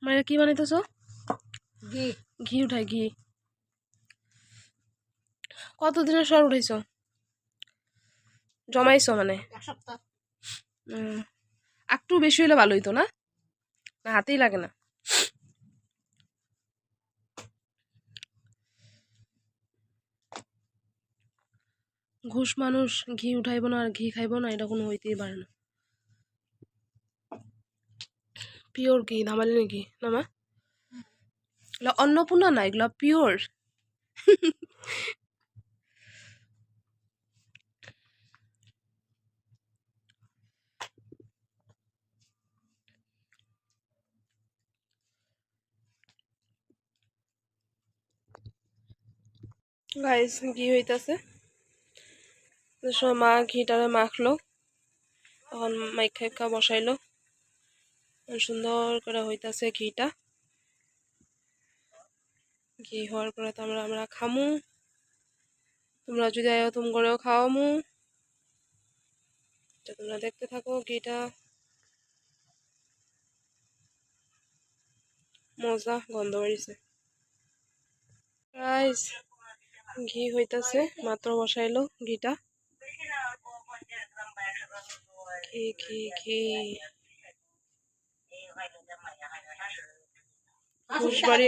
মানে কি বানাইতেছো? ঘি। ঘি উঠাই ঘি। কতদিনের সর উঠাইছো? জমাইছো মানে? এক সপ্তাহ। একটু বেশি হলে ভালো হইতো না? না হাতেই লাগে না। ঘুষ মানুষ ঘি উঠাইব না আর ঘি খাইব না, এটা কোনো হইতেই পারে না। পিওর ঘি ধামালি নাকি না মা? এগুলো অন্নপূর্ণা না, এগুলো পিওর। গাইস ঘি হইতাছে, মা ঘিটারে মাখলো, তখন মাইখা বসাইলো, সুন্দর করে হইতাছে ঘিটা। ঘি হওয়ার পরে তো আমরা খামু। তোমরা যদি আয়ো তুমি করেও খাওয়ামু। তোমরা দেখতে থাকো ঘিটা। মজা গন্ধ বাড়িছে। গাইস ঘি হইতাছে, মাত্র বসাইলো ঘিটা। ঘি ঘি ঘি ঘুষ বাড়ি